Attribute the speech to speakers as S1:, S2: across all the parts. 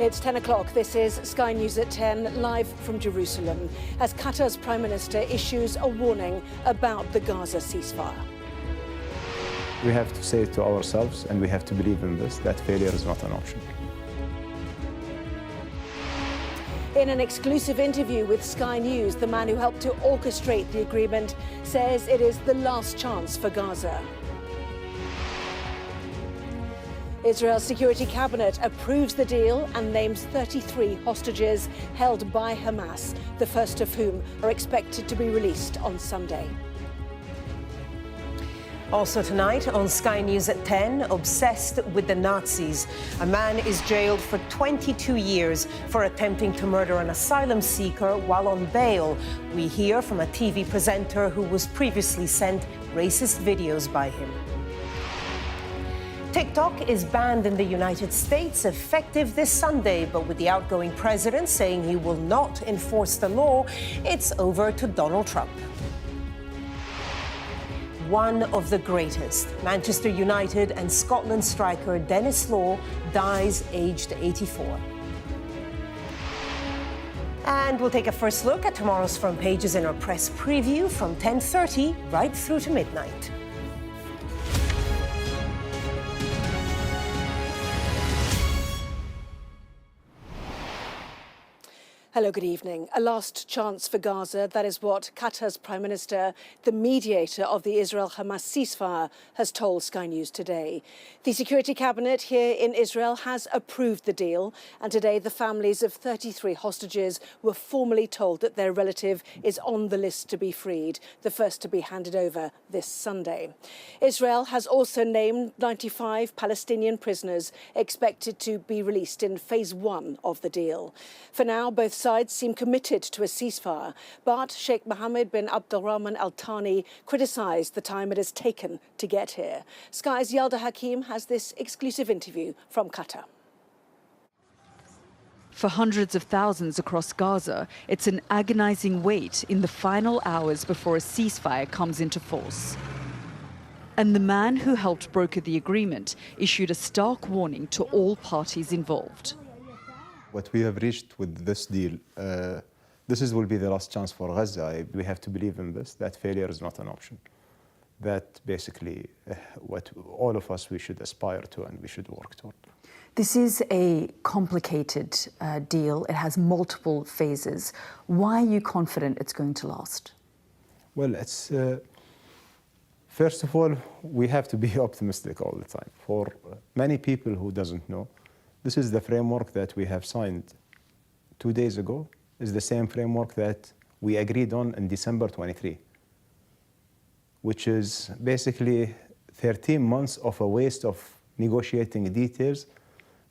S1: It's 10 o'clock. This is Sky News at 10, live from Jerusalem, as Qatar's Prime Minister issues a warning about the Gaza ceasefire.
S2: We have to say to ourselves, and we have to believe in this, that failure is not an option.
S1: In an exclusive interview with Sky News, the man who helped to orchestrate the agreement says it is the last chance for Gaza. Israel's Security Cabinet approves the deal and names 33 hostages held by Hamas, the first of whom are expected to be released on Sunday.
S3: Also tonight on Sky News at 10, obsessed with the Nazis. A man is jailed for 22 years for attempting to murder an asylum seeker while on bail. We hear from a TV presenter who was previously sent racist videos by him. TikTok is banned in the United States, effective this Sunday, but with the outgoing president saying he will not enforce the law, it's over to Donald Trump. One of the greatest, Manchester United and Scotland striker Denis Law dies aged 84. And we'll take a first look at tomorrow's front pages in our press preview from 10:30 right through to midnight.
S1: Hello, good evening. A last chance for Gaza. That is what Qatar's Prime Minister, the mediator of the Israel-Hamas ceasefire, has told Sky News today. The Security Cabinet here in Israel has approved the deal, and today the families of 33 hostages were formally told that their relative is on the list to be freed, the first to be handed over this Sunday. Israel has also named 95 Palestinian prisoners expected to be released in phase 1 of the deal. For now, both sides seem committed to a ceasefire, but Sheikh Mohammed bin Abdulrahman Thani criticised the time it has taken to get here. Sky's Yalda Hakim has this exclusive interview from Qatar.
S4: For hundreds of thousands across Gaza, it's an agonizing wait in the final hours before a ceasefire comes into force. And the man who helped broker the agreement issued a stark warning to all parties involved.
S2: What we have reached with this deal, will be the last chance for Gaza. We have to believe in this, that failure is not an option. That basically what all of us, we should aspire to and we should work toward.
S5: This is a complicated deal. It has multiple phases. Why are you confident it's going to last?
S2: Well, it's first of all, we have to be optimistic all the time. For many people who doesn't know, this is the framework that we have signed 2 days ago, is the same framework that we agreed on in December 23, which is basically 13 months of a waste of negotiating details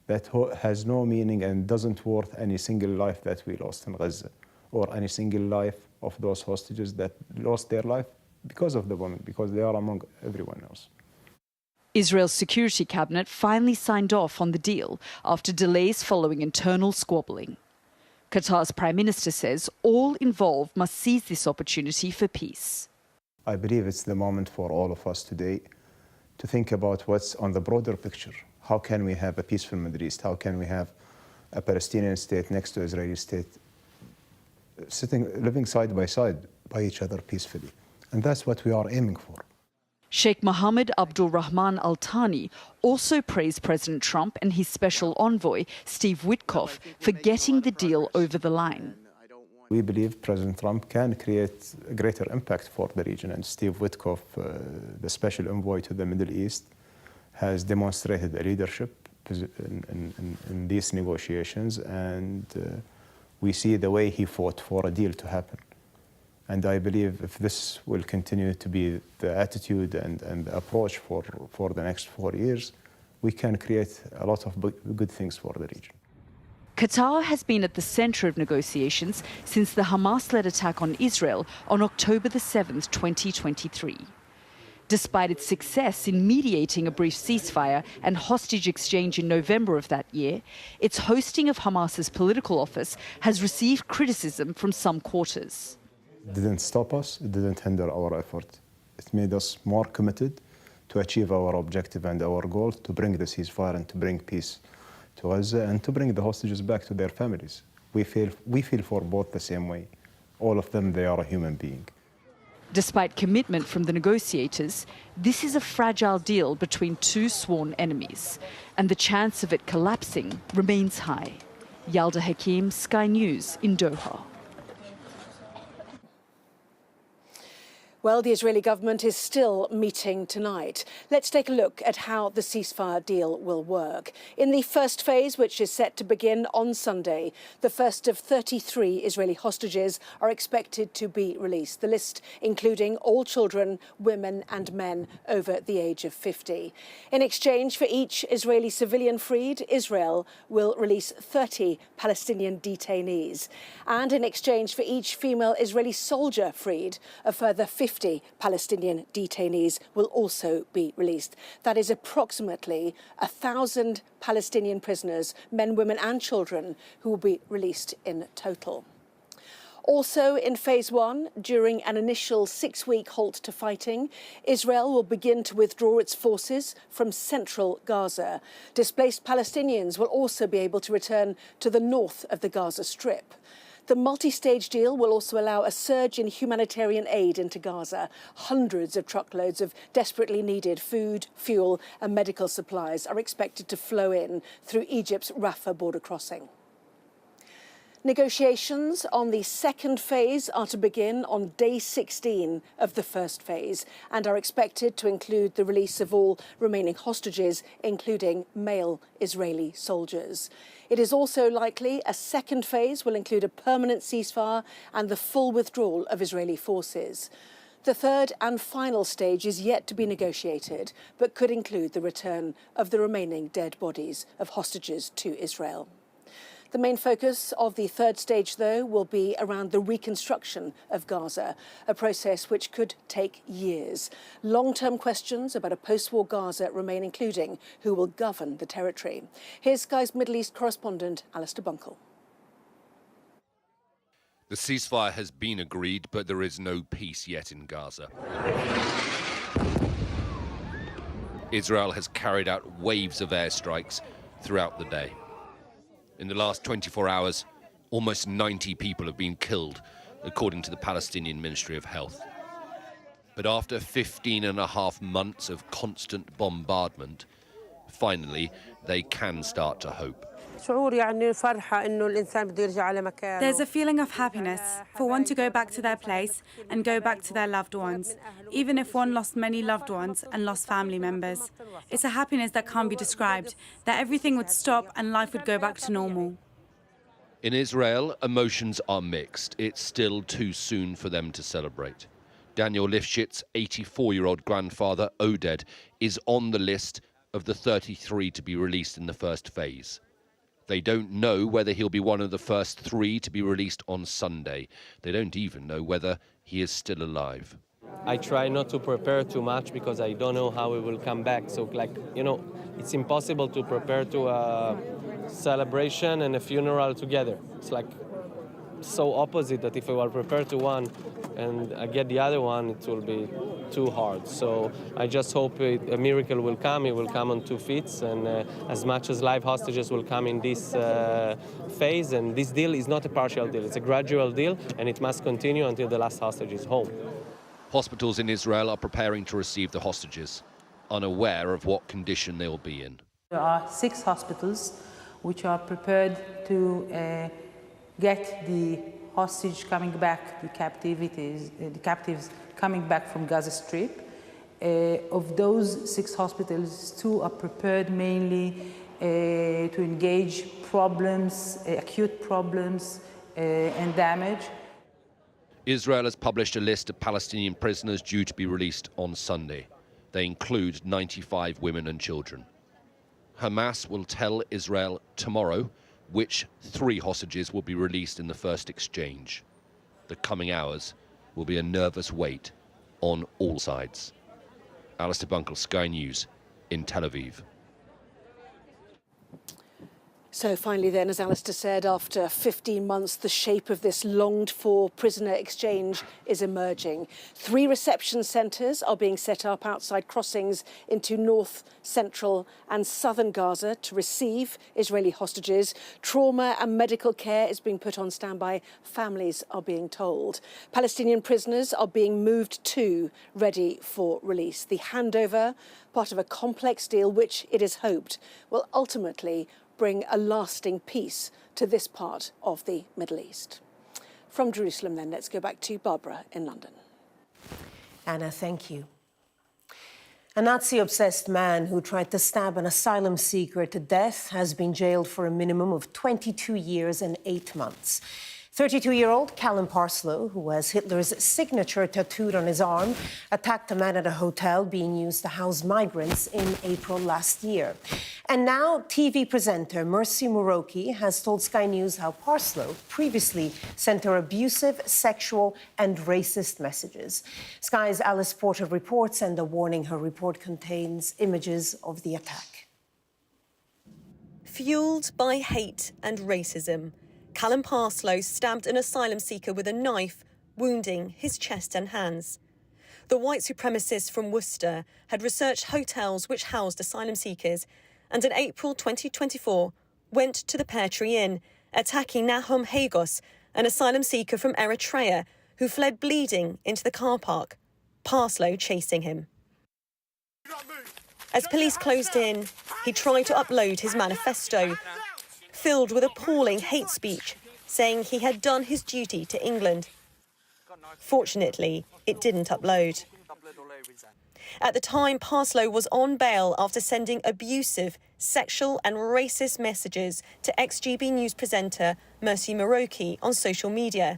S2: that has no meaning and doesn't worth any single life that we lost in Gaza, or any single life of those hostages that lost their life because of the bombing, because they are among everyone else.
S4: Israel's Security Cabinet finally signed off on the deal after delays following internal squabbling. Qatar's Prime Minister says all involved must seize this opportunity for peace.
S2: I believe it's the moment for all of us today to think about what's on the broader picture. How can we have a peaceful Middle East? How can we have a Palestinian state next to Israeli state living side by each other peacefully? And that's what we are aiming for.
S4: Sheikh Mohammed Abdulrahman Thani also praised President Trump and his special envoy, Steve Witkoff, for getting the deal over the line.
S2: We believe President Trump can create a greater impact for the region, and Steve Witkoff, the special envoy to the Middle East, has demonstrated a leadership in these negotiations, and we see the way he fought for a deal to happen. And I believe if this will continue to be the attitude and the approach for the next 4 years, we can create a lot of good things for the region.
S4: Qatar has been at the center of negotiations since the Hamas-led attack on Israel on October the 7th, 2023. Despite its success in mediating a brief ceasefire and hostage exchange in November of that year, its hosting of Hamas's political office has received criticism from some quarters.
S2: It didn't stop us, it didn't hinder our effort. It made us more committed to achieve our objective and our goal to bring the ceasefire and to bring peace to Gaza and to bring the hostages back to their families. We feel for both the same way. All of them, they are a human being.
S4: Despite commitment from the negotiators, this is a fragile deal between two sworn enemies, and the chance of it collapsing remains high. Yalda Hakim, Sky News in Doha.
S1: Well, the Israeli government is still meeting tonight. Let's take a look at how the ceasefire deal will work. In the first phase, which is set to begin on Sunday, the first of 33 Israeli hostages are expected to be released, the list including all children, women and men over the age of 50. In exchange for each Israeli civilian freed, Israel will release 30 Palestinian detainees. And in exchange for each female Israeli soldier freed, a further 50 Palestinian detainees will also be released. That is approximately 1,000 Palestinian prisoners, men, women and children, who will be released in total. Also in phase one, during an initial 6-week halt to fighting, Israel will begin to withdraw its forces from central Gaza. Displaced Palestinians will also be able to return to the north of the Gaza Strip. The multi-stage deal will also allow a surge in humanitarian aid into Gaza. Hundreds of truckloads of desperately needed food, fuel and medical supplies are expected to flow in through Egypt's Rafah border crossing. Negotiations on the second phase are to begin on day 16 of the first phase and are expected to include the release of all remaining hostages, including male Israeli soldiers. It is also likely a second phase will include a permanent ceasefire and the full withdrawal of Israeli forces. The third and final stage is yet to be negotiated, but could include the return of the remaining dead bodies of hostages to Israel. The main focus of the third stage, though, will be around the reconstruction of Gaza, a process which could take years. Long-term questions about a post-war Gaza remain, including who will govern the territory. Here's Sky's Middle East correspondent, Alistair Bunkle.
S6: The ceasefire has been agreed, but there is no peace yet in Gaza. Israel has carried out waves of airstrikes throughout the day. In the last 24 hours, almost 90 people have been killed, according to the Palestinian Ministry of Health. But after 15.5 months of constant bombardment, finally, they can start to hope.
S7: There's a feeling of happiness for one to go back to their place and go back to their loved ones, even if one lost many loved ones and lost family members. It's a happiness that can't be described, that everything would stop and life would go back to normal.
S6: In Israel, emotions are mixed. It's still too soon for them to celebrate. Daniel Lifshit's 84-year-old grandfather, Oded, is on the list of the 33 to be released in the first phase. They don't know whether he'll be one of the first 3 to be released on Sunday. They don't even know whether he is still alive.
S8: I try not to prepare too much because I don't know how it will come back. So, it's impossible to prepare to a celebration and a funeral together. It's so opposite that if I will prepare to one and I get the other one, it will be too hard. So I just hope a miracle will come. It will come on 2 feet, and as much as live hostages will come in this phase. And this deal is not a partial deal. It's a gradual deal, and it must continue until the last hostage is home.
S6: Hospitals in Israel are preparing to receive the hostages, unaware of what condition they'll be in.
S9: There are 6 hospitals which are prepared to get the hostage coming back, the captives coming back from Gaza Strip. Of those 6 hospitals, 2 are prepared mainly to engage problems, acute problems and damage.
S6: Israel has published a list of Palestinian prisoners due to be released on Sunday. They include 95 women and children. Hamas will tell Israel tomorrow which 3 hostages will be released in the first exchange. The coming hours will be a nervous wait on all sides. Alistair Bunkle, Sky News in Tel Aviv.
S1: So finally then, as Alistair said, after 15 months, the shape of this longed-for prisoner exchange is emerging. 3 reception centres are being set up outside crossings into north, central and southern Gaza to receive Israeli hostages. Trauma and medical care is being put on standby, families are being told. Palestinian prisoners are being moved to, ready for release. The handover, part of a complex deal which, it is hoped, will ultimately bring a lasting peace to this part of the Middle East. From Jerusalem then, let's go back to Barbara in London.
S3: Anna, thank you. A Nazi-obsessed man who tried to stab an asylum seeker to death has been jailed for a minimum of 22 years and 8 months. 32-year-old Callum Parslow, who has Hitler's signature tattooed on his arm, attacked a man at a hotel being used to house migrants in April last year. And now TV presenter Mercy Muroki has told Sky News how Parslow previously sent her abusive, sexual and racist messages. Sky's Alice Porter reports, and a warning: her report contains images of the attack.
S10: Fueled by hate and racism, Callum Parslow stabbed an asylum seeker with a knife, wounding his chest and hands. The white supremacist from Worcester had researched hotels which housed asylum seekers, and in April 2024 went to the Pear Tree Inn, attacking Nahum Hagos, an asylum seeker from Eritrea who fled bleeding into the car park, Parslow chasing him. As police closed in, he tried to upload his manifesto, filled with appalling hate speech, saying he had done his duty to England. Fortunately, it didn't upload. At the time, Parslow was on bail after sending abusive, sexual and racist messages to ex-GB News presenter Mercy Muroki on social media.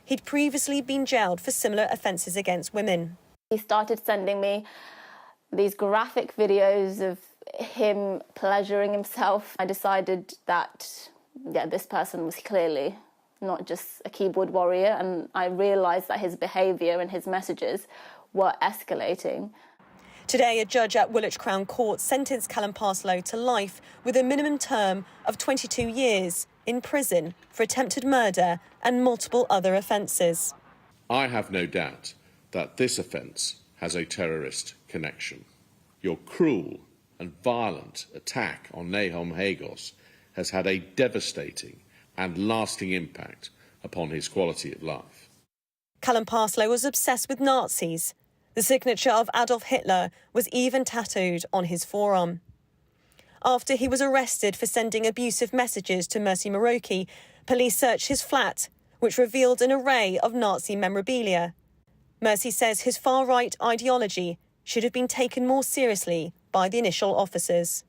S10: He'd previously been jailed for similar offences against women.
S11: He started sending me these graphic videos of him pleasuring himself. I decided that, this person was clearly not just a keyboard warrior, and I realised that his behaviour and his messages were escalating.
S10: Today, a judge at Woolwich Crown Court sentenced Callum Parslow to life with a minimum term of 22 years in prison for attempted murder and multiple other offences.
S12: I have no doubt that this offence has a terrorist connection. Your cruel and violent attack on Nahum Hagos has had a devastating and lasting impact upon his quality of life.
S10: Callum Parslow was obsessed with Nazis. The signature of Adolf Hitler was even tattooed on his forearm. After he was arrested for sending abusive messages to Mercy Muroki, police searched his flat, which revealed an array of Nazi memorabilia. Mercy says his far-right ideology should have been taken more seriously by the initial officers.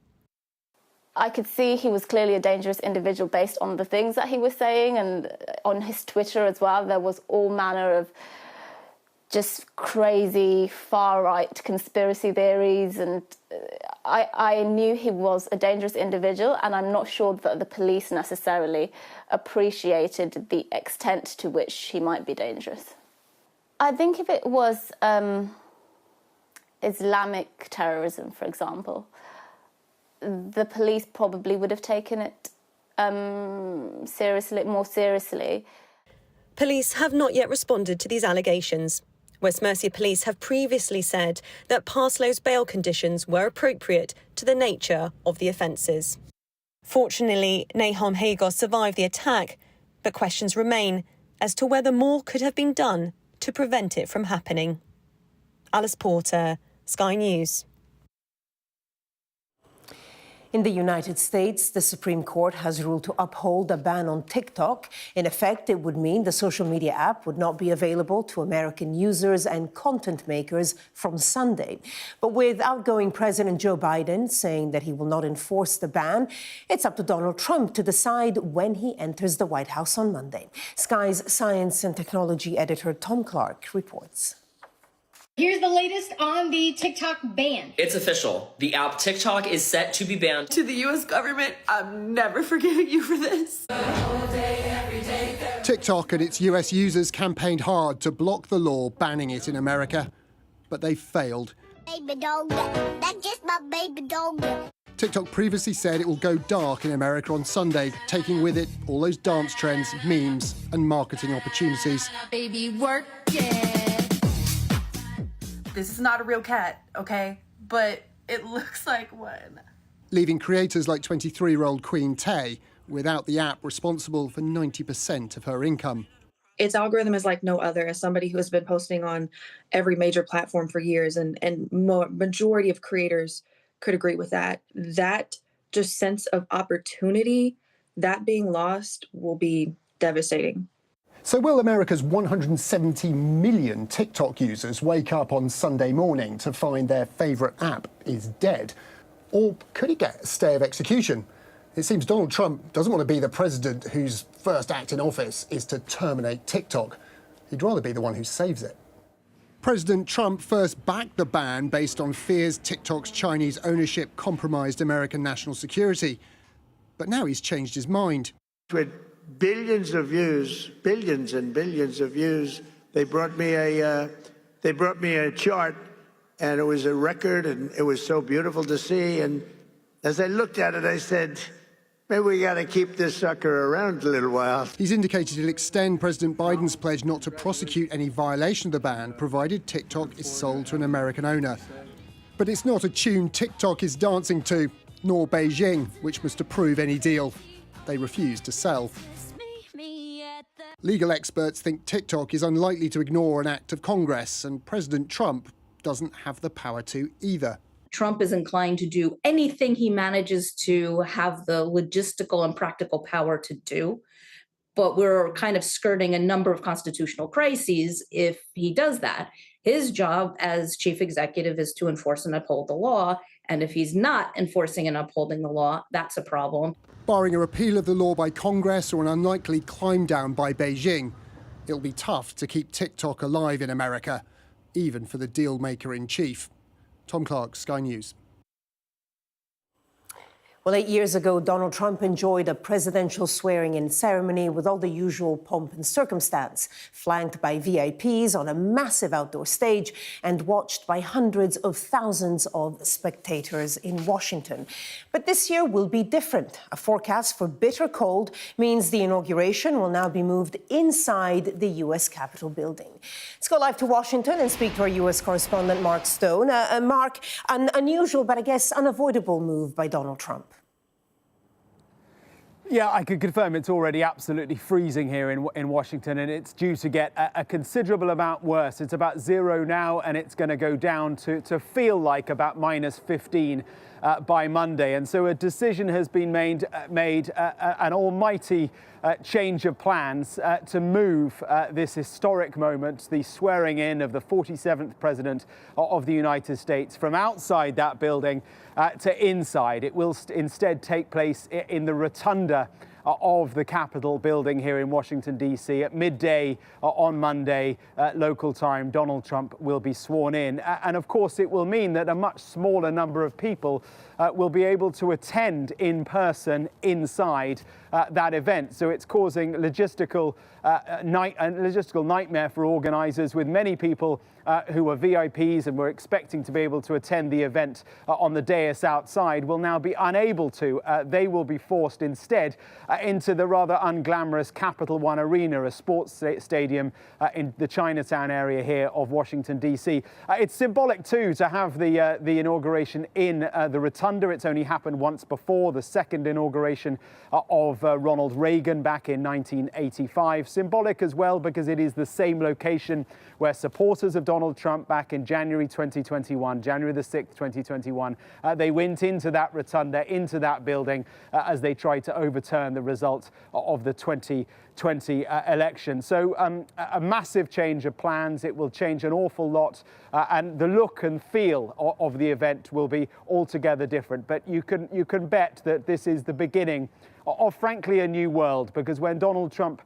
S11: I could see he was clearly a dangerous individual based on the things that he was saying, and on his Twitter as well, there was all manner of just crazy far-right conspiracy theories, and I knew he was a dangerous individual, and I'm not sure that the police necessarily appreciated the extent to which he might be dangerous. I think if it was Islamic terrorism, for example, the police probably would have taken it more seriously.
S10: Police have not yet responded to these allegations. West Mercia Police have previously said that Parslow's bail conditions were appropriate to the nature of the offences. Fortunately, Nahum Hagos survived the attack, but questions remain as to whether more could have been done to prevent it from happening. Alice Porter, Sky News.
S3: In the United States, the Supreme Court has ruled to uphold a ban on TikTok. In effect, it would mean the social media app would not be available to American users and content makers from Sunday. But with outgoing President Joe Biden saying that he will not enforce the ban, it's up to Donald Trump to decide when he enters the White House on Monday. Sky's science and technology editor Tom Clark reports.
S13: Here's the latest on the TikTok ban.
S14: It's official. The app TikTok is set to be banned.
S15: To the U.S. government, I'm never forgiving you for this.
S16: TikTok and its U.S. users campaigned hard to block the law banning it in America, but they failed.
S17: Baby dog, that's just my baby dog.
S16: TikTok previously said it will go dark in America on Sunday, taking with it all those dance trends, memes and marketing opportunities.
S15: Baby, work it. This is not a real cat, okay? But it looks like one.
S16: Leaving creators like 23-year-old Queen Tay without the app responsible for 90% of her income.
S17: Its algorithm is like no other. As somebody who has been posting on every major platform for years, and majority of creators could agree with that. That just sense of opportunity, that being lost will be devastating.
S16: So will America's 170 million TikTok users wake up on Sunday morning to find their favourite app is dead? Or could it get a stay of execution? It seems Donald Trump doesn't want to be the president whose first act in office is to terminate TikTok. He'd rather be the one who saves it. President Trump first backed the ban based on fears TikTok's Chinese ownership compromised American national security. But now he's changed his mind.
S18: With billions of views, billions and billions of views, they brought me a chart, and it was a record, and it was so beautiful to see. And as I looked at it, I said, maybe we got to keep this sucker around a little while.
S16: He's indicated he'll extend President Biden's pledge not to prosecute any violation of the ban, provided TikTok is sold to an American owner. But it's not a tune TikTok is dancing to, nor Beijing, which must approve any deal. They refuse to sell. Legal experts think TikTok is unlikely to ignore an act of Congress, and President Trump doesn't have the power to either.
S19: Trump is inclined to do anything he manages to have the logistical and practical power to do. But we're kind of skirting a number of constitutional crises if he does that. His job as chief executive is to enforce and uphold the law. And if he's not enforcing and upholding the law, that's a problem.
S16: Barring a repeal of the law by Congress or an unlikely climb down by Beijing, it'll be tough to keep TikTok alive in America, even for the deal maker in chief. Tom Clark, Sky News.
S3: Well, 8 years ago, Donald Trump enjoyed a presidential swearing-in ceremony with all the usual pomp and circumstance, flanked by VIPs on a massive outdoor stage and watched by hundreds of thousands of spectators in Washington. But this year will be different. A forecast for bitter cold means the inauguration will now be moved inside the U.S. Capitol building. Let's go live to Washington and speak to our U.S. correspondent, Mark Stone. Mark, an unusual but I guess unavoidable move by Donald Trump.
S20: Yeah, I can confirm it's already absolutely freezing here in Washington, and it's due to get a considerable amount worse. It's about 0 now, and it's going to go down to feel like about -15 by Monday. And so a decision has been made, an almighty change of plans to move this historic moment, the swearing in of the 47th president of the United States, from outside that building to inside. It will instead take place in the rotunda of the Capitol building here in Washington, D.C. At midday on Monday, local time, Donald Trump will be sworn in. And of course, it will mean that a much smaller number of people will be able to attend in person inside that event. So it's causing logistical nightmare for organisers, with many people who are VIPs and were expecting to be able to attend the event on the dais outside will now be unable to. They will be forced instead into the rather unglamorous Capital One Arena, a sports stadium in the Chinatown area here of Washington, D.C. It's symbolic, too, to have the inauguration in the rotunda. It's only happened once before, the second inauguration of Ronald Reagan back in 1985. Symbolic as well because it is the same location where supporters of Donald Trump back in January 2021, January the 6th, 2021, they went into that rotunda, into that building as they tried to overturn the result of the 2020 election. So a massive change of plans. It will change an awful lot, and the look and feel of the event will be altogether different. But you can bet that this is the beginning of, frankly, a new world, because when Donald Trump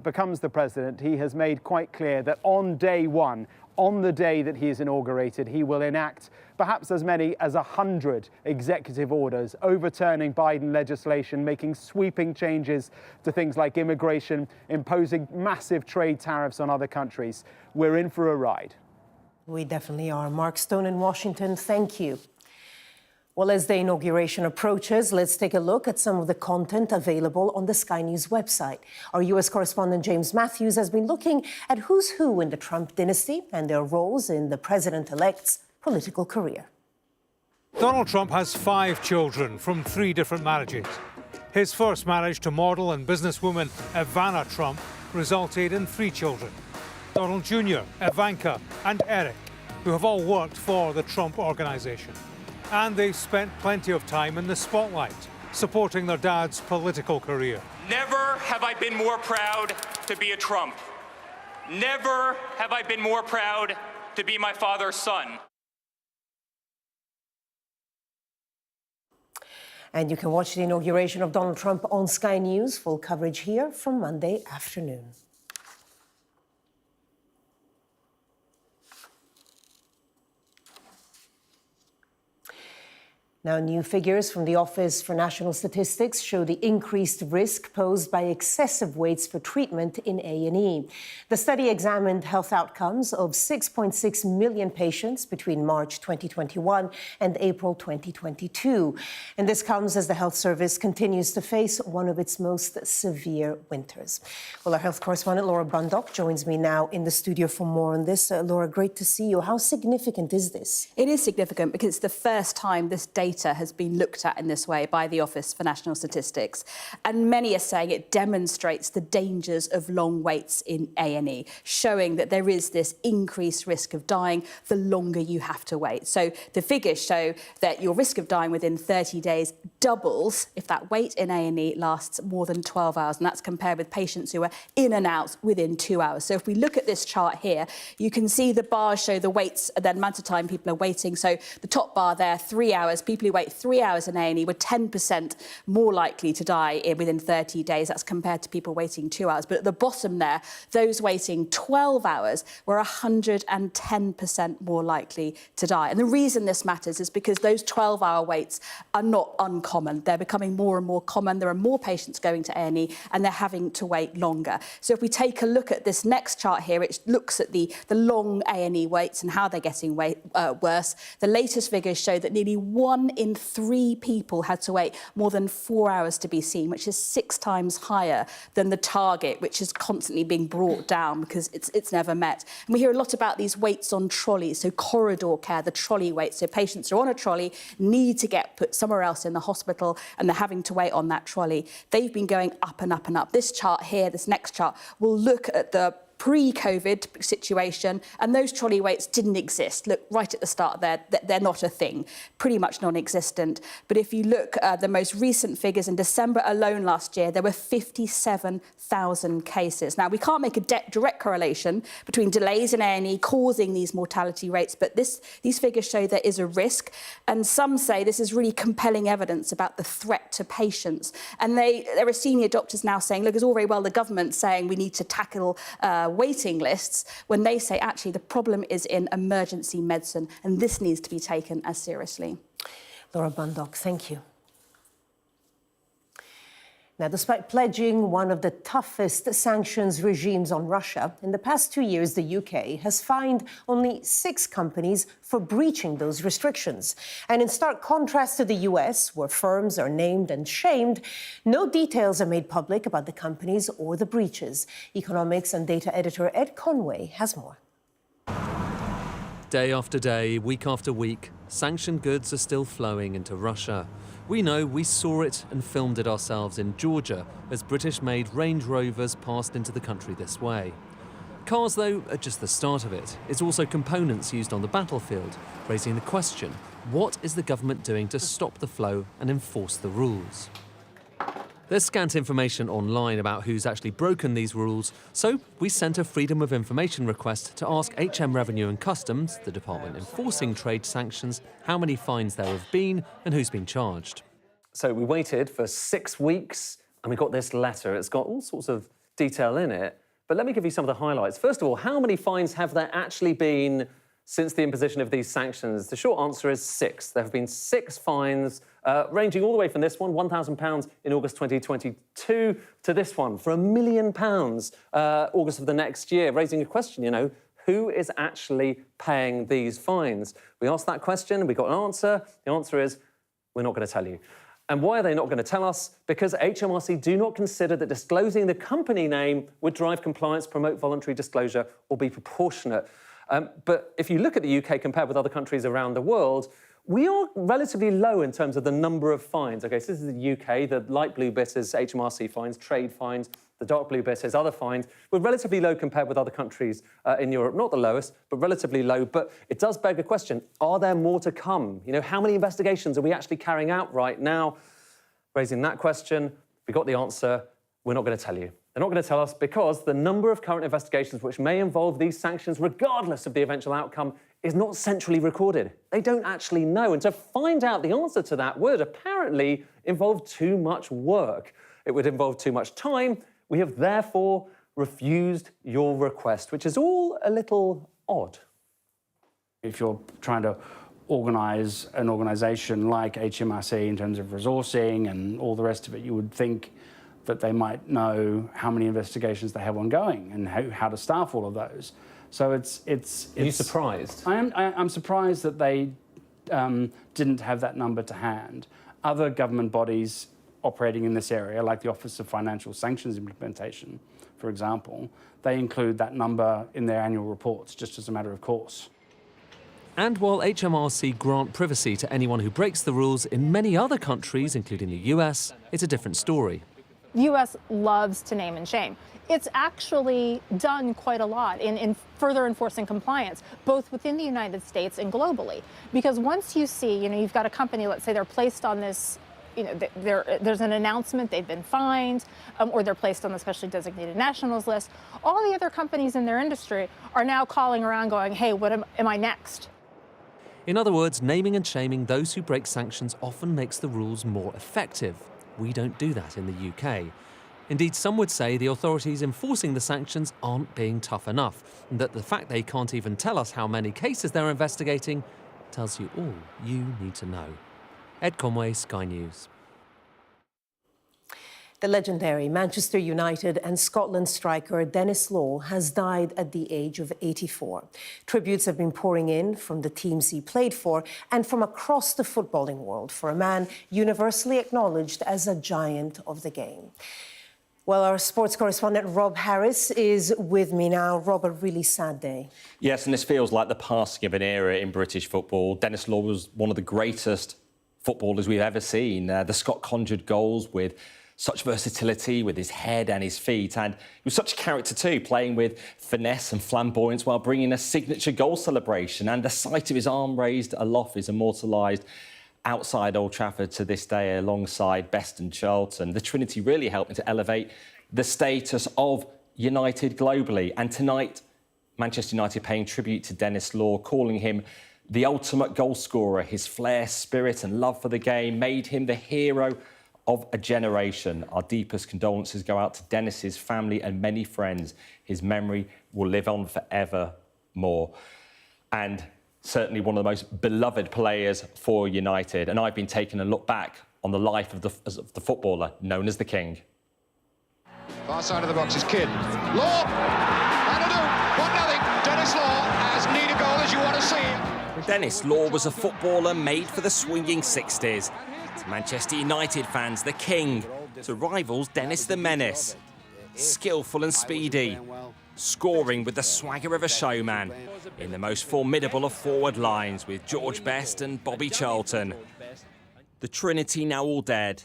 S20: becomes the president, he has made quite clear that on day one, on the day that he is inaugurated, he will enact perhaps as many as 100 executive orders, overturning Biden legislation, making sweeping changes to things like immigration, imposing massive trade tariffs on other countries. We're in for a ride.
S3: We definitely are. Mark Stone in Washington, thank you. Well, as the inauguration approaches, let's take a look at some of the content available on the Sky News website. Our U.S. correspondent James Matthews has been looking at who's who in the Trump dynasty and their roles in the president-elect's political career.
S21: Donald Trump has 5 children from 3 different marriages. His first marriage to model and businesswoman Ivana Trump resulted in 3 children: Donald Jr., Ivanka and Eric, who have all worked for the Trump Organization. And they've spent plenty of time in the spotlight, supporting their dad's political career.
S22: Never have I been more proud to be a Trump. Never have I been more proud to be my father's son.
S3: And you can watch the inauguration of Donald Trump on Sky News. Full coverage here from Monday afternoon. Now, new figures from the Office for National Statistics show the increased risk posed by excessive waits for treatment in A&E. The study examined health outcomes of 6.6 million patients between March 2021 and April 2022. And this comes as the health service continues to face one of its most severe winters. Well, our health correspondent Laura Bundock joins me now in the studio for more on this. Laura, great to see you. How significant is this?
S23: It is significant because it's the first time this data has been looked at in this way by the Office for National Statistics. And many are saying it demonstrates the dangers of long waits in A&E, showing that there is this increased risk of dying the longer you have to wait. So the figures show that your risk of dying within 30 days doubles if that wait in A&E lasts more than 12 hours. And that's compared with patients who are in and out within 2 hours. So if we look at this chart here, you can see the bars show the waits and the amount of time people are waiting. So the top bar there, 3 hours. People who wait 3 hours in A&E were 10% more likely to die within 30 days. That's compared to people waiting 2 hours. But at the bottom there, those waiting 12 hours were 110% more likely to die. And the reason this matters is because those 12-hour waits are not uncommon. They're becoming more and more common. There are more patients going to A&E and they're having to wait longer. So if we take a look at this next chart here, it looks at the long A&E waits and how they're getting worse. The latest figures show that nearly 1 in 3 people had to wait more than 4 hours to be seen, which is 6 times higher than the target, which is constantly being brought down because it's never met. And we hear a lot about these waits on trolleys, so corridor care, the trolley wait. So patients are on a trolley, need to get put somewhere else in the hospital, and they're having to wait on that trolley. They've been going up and up and up. This chart here, this next chart, will look at the pre-COVID situation, and those trolley waits didn't exist. Look, right at the start there, they're not a thing, pretty much non-existent. But if you look at the most recent figures, in December alone last year, there were 57,000 cases. Now, we can't make a direct correlation between delays in A&E causing these mortality rates, but these figures show there is a risk. And some say this is really compelling evidence about the threat to patients. And there are senior doctors now saying, look, it's all very well the government saying we need to tackle waiting lists, when they say actually the problem is in emergency medicine and this needs to be taken as seriously.
S3: Laura Bundock, thank you. Now, despite pledging one of the toughest sanctions regimes on Russia, in the past 2 years, the UK has fined only 6 companies for breaching those restrictions. And in stark contrast to the US, where firms are named and shamed, no details are made public about the companies or the breaches. Economics and data editor Ed Conway has more.
S24: Day after day, week after week, sanctioned goods are still flowing into Russia. We know we saw it and filmed it ourselves in Georgia as British-made Range Rovers passed into the country this way. Cars, though, are just the start of it. It's also components used on the battlefield, raising the question, what is the government doing to stop the flow and enforce the rules? There's scant information online about who's actually broken these rules, so we sent a Freedom of Information request to ask HM Revenue and Customs, the department enforcing trade sanctions, how many fines there have been and who's been charged.
S25: So we waited for 6 weeks and we got this letter. It's got all sorts of detail in it, but let me give you some of the highlights. First of all, how many fines have there actually been since the imposition of these sanctions? The short answer is 6. There have been 6 fines, ranging all the way from this one, £1,000 in August 2022, to this one for £1 million August of the next year, raising a question, you know, who is actually paying these fines? We asked that question and we got an answer. The answer is we're not going to tell you. And why are they not going to tell us? Because HMRC do not consider that disclosing the company name would drive compliance, promote voluntary disclosure, or be proportionate. But if you look at the UK compared with other countries around the world, we are relatively low in terms of the number of fines. Okay, so this is the UK. The light blue bit is HMRC fines, trade fines. The dark blue bit is other fines. We're relatively low compared with other countries in Europe. Not the lowest, but relatively low. But it does beg a question. Are there more to come? You know, how many investigations are we actually carrying out right now? Raising that question, we got the answer. We're not going to tell you. They're not going to tell us because the number of current investigations which may involve these sanctions, regardless of the eventual outcome, is not centrally recorded. They don't actually know. And to find out the answer to that would apparently involve too much work. It would involve too much time. We have therefore refused your request, which is all a little odd.
S2: If you're trying to organise an organisation like HMRC in terms of resourcing and all the rest of it, you would think that they might know how many investigations they have ongoing and how to staff all of those. So it's
S25: Are you surprised?
S2: I'm surprised that they didn't have that number to hand. Other government bodies operating in this area, like the Office of Financial Sanctions Implementation, for example, they include that number in their annual reports, just as a matter of course.
S24: And while HMRC grant privacy to anyone who breaks the rules, in many other countries, including the US, it's a different story.
S4: The U.S. loves to name and shame. It's actually done quite a lot in further enforcing compliance, both within the United States and globally. Because once you see, you've got a company, let's say they're placed on this, there's an announcement they've been fined, or they're placed on the specially designated nationals list, all the other companies in their industry are now calling around going, hey, what am I next?
S24: In other words, naming and shaming those who break sanctions often makes the rules more effective. We don't do that in the UK. Indeed, some would say the authorities enforcing the sanctions aren't being tough enough, and that the fact they can't even tell us how many cases they're investigating tells you all you need to know. Ed Conway, Sky News.
S3: The legendary Manchester United and Scotland striker Denis Law has died at the age of 84. Tributes have been pouring in from the teams he played for and from across the footballing world for a man universally acknowledged as a giant of the game. Well, our sports correspondent Rob Harris is with me now. Rob, a really sad day.
S5: Yes, and this feels like the passing of an era in British football. Denis Law was one of the greatest footballers we've ever seen. The Scot conjured goals with such versatility with his head and his feet, and he was such a character too, playing with finesse and flamboyance while bringing a signature goal celebration, and the sight of his arm raised aloft is immortalised outside Old Trafford to this day alongside Best and Charlton. The Trinity really helping to elevate the status of United globally, and tonight Manchester United paying tribute to Denis Law, calling him the ultimate goal scorer. His flair, spirit and love for the game made him the hero of a generation. Our deepest condolences go out to Denis's family and many friends. His memory will live on forevermore. And certainly one of the most beloved players for United. And I've been taking a look back on the life of the footballer known as the King.
S7: Far side of the box is Kidd. Law! That'll do! 1-0. Denis Law as neat a goal as you want to see.
S5: Denis Law was a footballer made for the swinging 60s. To Manchester United fans, the King. To rivals, Denis the Menace. Skillful and speedy. Scoring with the swagger of a showman. In the most formidable of forward lines with George Best and Bobby Charlton. The Trinity now all dead.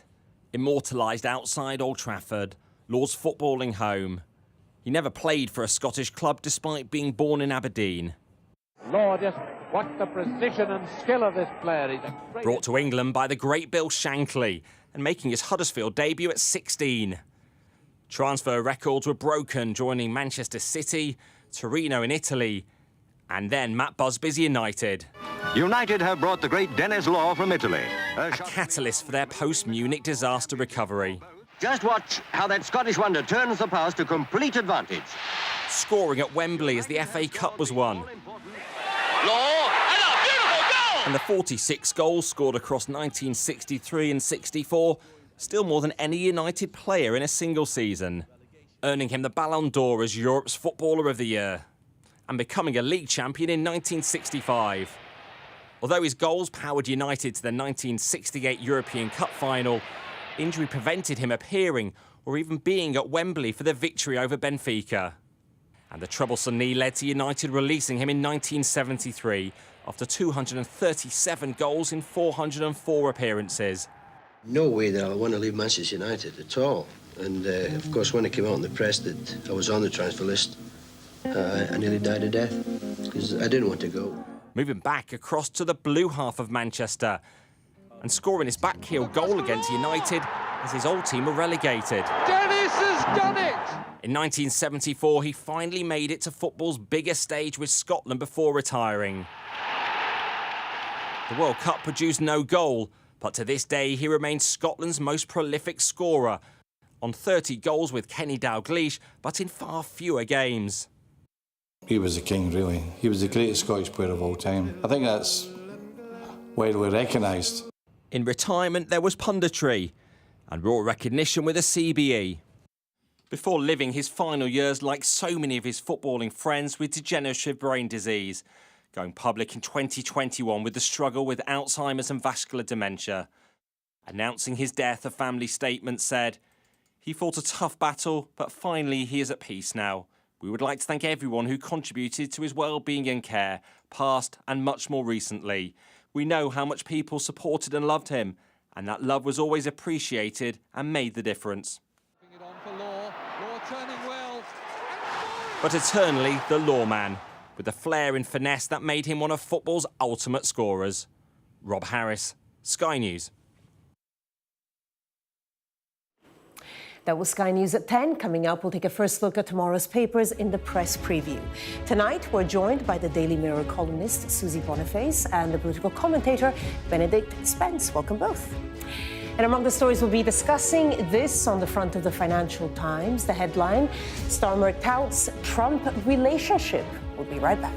S5: Immortalised outside Old Trafford, Law's footballing home. He never played for a Scottish club despite being born in Aberdeen.
S8: Law, just what the precision and skill of this player.
S5: Brought to England by the great Bill Shankly and making his Huddersfield debut at 16. Transfer records were broken, joining Manchester City, Torino in Italy, and then Matt Busby's United.
S26: United have brought the great Denis Law from Italy.
S5: A catalyst for their post-Munich disaster recovery.
S26: Just watch how that Scottish wonder turns the pass to complete advantage.
S5: Scoring at Wembley as the FA Cup was won.
S7: Law, and a beautiful goal!
S5: And the 46 goals scored across 1963 and 64, still more than any United player in a single season, earning him the Ballon d'Or as Europe's Footballer of the Year, and becoming a league champion in 1965. Although his goals powered United to the 1968 European Cup final, injury prevented him appearing or even being at Wembley for the victory over Benfica. And the troublesome knee led to United releasing him in 1973 after 237 goals in 404 appearances.
S1: No way that I want to leave Manchester United at all. And of course, when it came out in the press that I was on the transfer list, I nearly died a death because I didn't want to go.
S5: Moving back across to the blue half of Manchester and scoring his backheel goal against United as his old team were relegated.
S8: Dennis has done it!
S5: In 1974, he finally made it to football's biggest stage with Scotland before retiring. The World Cup produced no goal, but to this day he remains Scotland's most prolific scorer, on 30 goals with Kenny Dalglish, but in far fewer games.
S6: He was the king, really. He was the greatest Scottish player of all time. I think that's widely recognised.
S5: In retirement, there was punditry and raw recognition with a CBE. Before living his final years like so many of his footballing friends with degenerative brain disease, going public in 2021 with the struggle with Alzheimer's and vascular dementia. Announcing his death, a family statement said, "He fought a tough battle, but finally he is at peace now. We would like to thank everyone who contributed to his well-being and care, past and much more recently. We know how much people supported and loved him, and that love was always appreciated and made the difference." But eternally the lawman, with a flair and finesse that made him one of football's ultimate scorers. Rob Harris, Sky News.
S3: That was Sky News at 10. Coming up, we'll take a first look at tomorrow's papers in the press preview. Tonight, we're joined by the Daily Mirror columnist Susie Boniface and the political commentator Benedict Spence. Welcome both. And among the stories we'll be discussing, this on the front of the Financial Times. The headline, Starmer touts Trump relationship. We'll be right back.